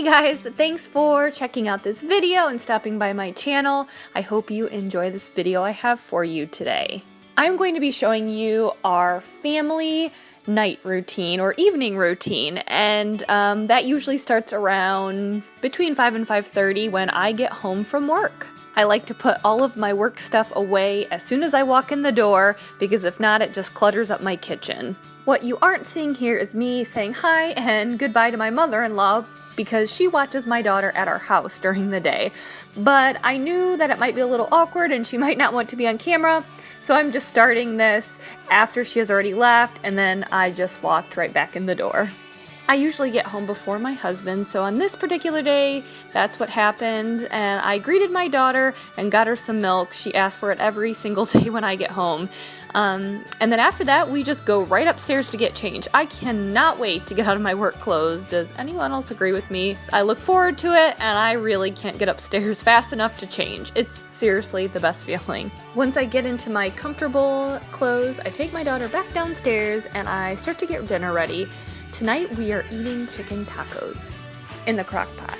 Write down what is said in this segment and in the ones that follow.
guys, thanks for checking out this video and stopping by my channel. I hope you enjoy this video I have for you today. I'm going to be showing you our family night routine or evening routine, and that usually starts around between 5 and 5:30 when I get home from work. I like to put all of my work stuff away as soon as I walk in the door because if not, it just clutters up my kitchen. What you aren't seeing here is me saying hi and goodbye to my mother-in-law because she watches my daughter at our house during the day. But I knew that it might be a little awkward and she might not want to be on camera, so I'm just starting this after she has already left, and then I just walked right back in the door. I usually get home before my husband, so on this particular day, that's what happened, and I greeted my daughter and got her some milk. She asks for it every single day when I get home. And then after that, we just go right upstairs to get changed. I cannot wait to get out of my work clothes. Does anyone else agree with me? I look forward to it, and I really can't get upstairs fast enough to change. It's seriously the best feeling. Once I get into my comfortable clothes, I take my daughter back downstairs and I start to get dinner ready. Tonight we are eating chicken tacos in the crock pot.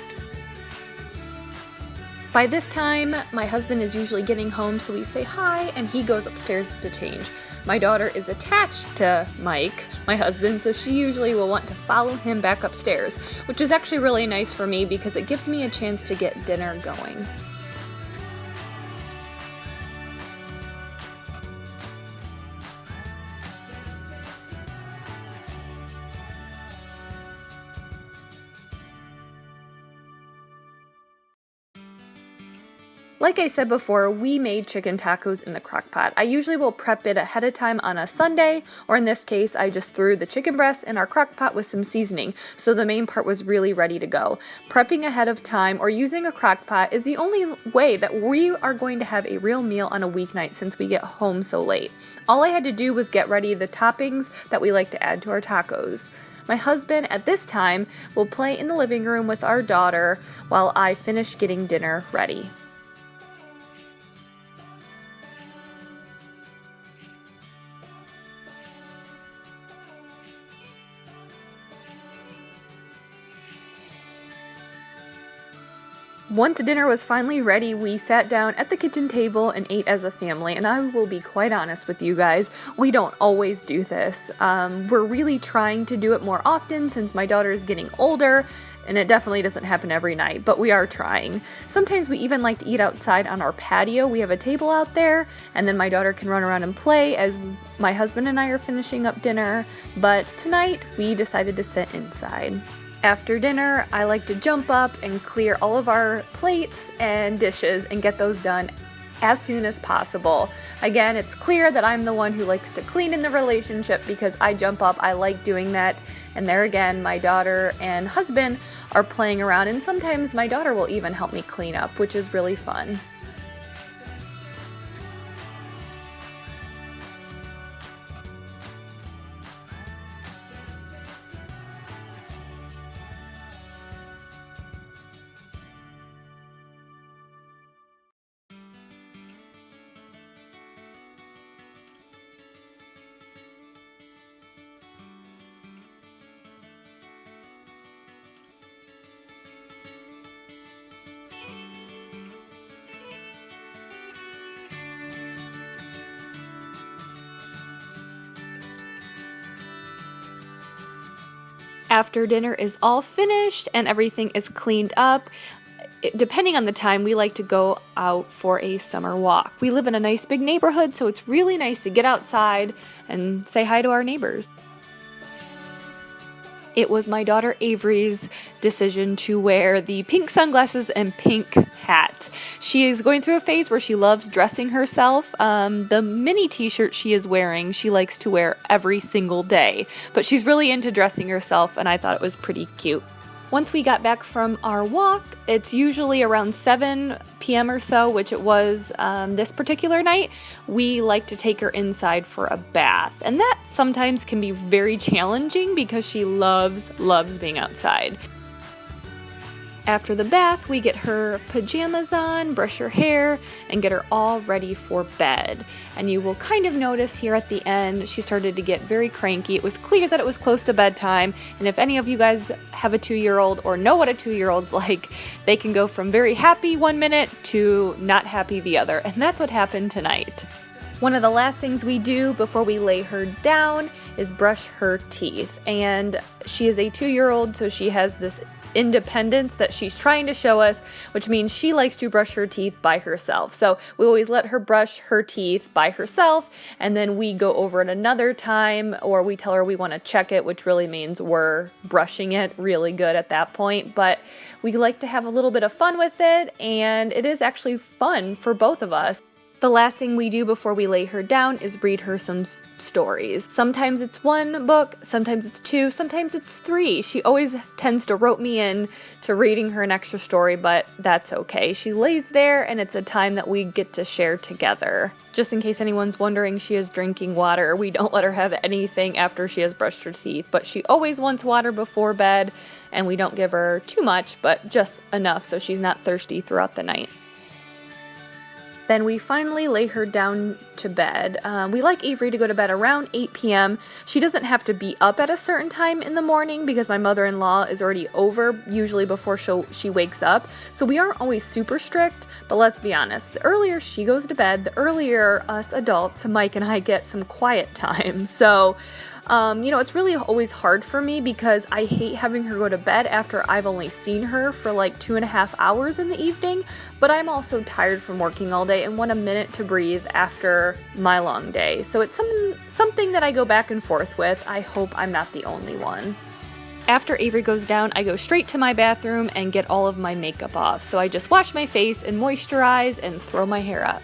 By this time, my husband is usually getting home, so we say hi and he goes upstairs to change. My daughter is attached to Mike, my husband, so she usually will want to follow him back upstairs, which is actually really nice for me because it gives me a chance to get dinner going. Like I said before, we made chicken tacos in the crock pot. I usually will prep it ahead of time on a Sunday, or in this case, I just threw the chicken breast in our crock pot with some seasoning, so the main part was really ready to go. Prepping ahead of time or using a crock pot is the only way that we are going to have a real meal on a weeknight since we get home so late. All I had to do was get ready the toppings that we like to add to our tacos. My husband, at this time, will play in the living room with our daughter while I finish getting dinner ready. Once dinner was finally ready, we sat down at the kitchen table and ate as a family, and I will be quite honest with you guys, we don't always do this. We're really trying to do it more often since my daughter is getting older, and it definitely doesn't happen every night, but we are trying. Sometimes we even like to eat outside on our patio. We have a table out there, and then my daughter can run around and play as my husband and I are finishing up dinner, but tonight we decided to sit inside. After dinner, I like to jump up and clear all of our plates and dishes and get those done as soon as possible. Again, it's clear that I'm the one who likes to clean in the relationship because I jump up, I like doing that. And there again, my daughter and husband are playing around, and sometimes my daughter will even help me clean up, which is really fun. After dinner is all finished and everything is cleaned up, depending on the time, we like to go out for a summer walk. We live in a nice big neighborhood, so it's really nice to get outside and say hi to our neighbors. It was my daughter Avery's decision to wear the pink sunglasses and pink hat. She is going through a phase where she loves dressing herself. The mini t-shirt she is wearing, she likes to wear every single day, but she's really into dressing herself, and I thought it was pretty cute. Once we got back from our walk, it's usually around 7 p.m. or so, which it was this particular night, we like to take her inside for a bath. And that sometimes can be very challenging because she loves being outside. After the bath, we get her pajamas on, brush her hair, and get her all ready for bed. And you will kind of notice here at the end, she started to get very cranky. It was clear that it was close to bedtime, and if any of you guys have a 2-year-old or know what a 2-year-old's like, they can go from very happy one minute to not happy the other, and that's what happened tonight. One of the last things we do before we lay her down is brush her teeth, and she is a 2-year-old, so she has this independence that she's trying to show us, which means she likes to brush her teeth by herself. So we always let her brush her teeth by herself, and then we go over it another time, or we tell her we want to check it, which really means we're brushing it really good at that point. But we like to have a little bit of fun with it, and it is actually fun for both of us. The last thing we do before we lay her down is read her some stories. Sometimes it's 1 book, sometimes it's 2, sometimes it's 3. She always tends to rope me in to reading her an extra story, but that's okay. She lays there and it's a time that we get to share together. Just in case anyone's wondering, she is drinking water. We don't let her have anything after she has brushed her teeth, but she always wants water before bed, and we don't give her too much, but just enough so she's not thirsty throughout the night. Then we finally lay her down to bed. We like Avery to go to bed around 8 p.m. She doesn't have to be up at a certain time in the morning because my mother-in-law is already over, usually before she wakes up. So we aren't always super strict, but let's be honest. The earlier she goes to bed, the earlier us adults, Mike and I, get some quiet time. So it's really always hard for me because I hate having her go to bed after I've only seen her for like 2.5 hours in the evening, but I'm also tired from working all day and want a minute to breathe after my long day. So it's something that I go back and forth with. I hope I'm not the only one. After Avery goes down, I go straight to my bathroom and get all of my makeup off. So I just wash my face and moisturize and throw my hair up.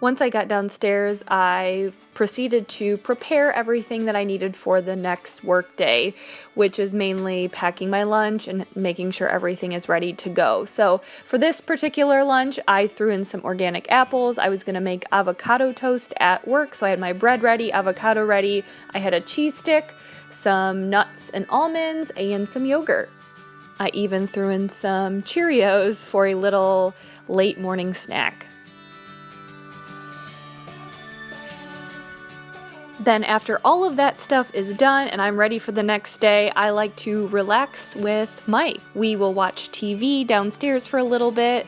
Once I got downstairs, I proceeded to prepare everything that I needed for the next work day, which is mainly packing my lunch and making sure everything is ready to go. So for this particular lunch, I threw in some organic apples. I was going to make avocado toast at work, so I had my bread ready, avocado ready. I had a cheese stick, some nuts and almonds, and some yogurt. I even threw in some Cheerios for a little late morning snack. Then after all of that stuff is done and I'm ready for the next day, I like to relax with Mike. We will watch TV downstairs for a little bit.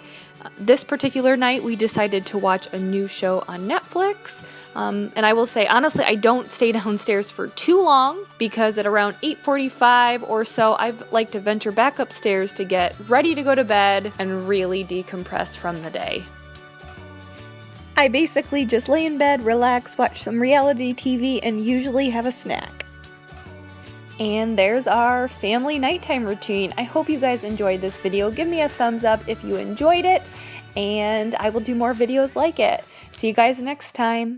This particular night, we decided to watch a new show on Netflix. And I will say, honestly, I don't stay downstairs for too long because at around 8:45 or so, I like to venture back upstairs to get ready to go to bed and really decompress from the day. I basically just lay in bed, relax, watch some reality TV, and usually have a snack. And there's our family nighttime routine. I hope you guys enjoyed this video. Give me a thumbs up if you enjoyed it, and I will do more videos like it. See you guys next time.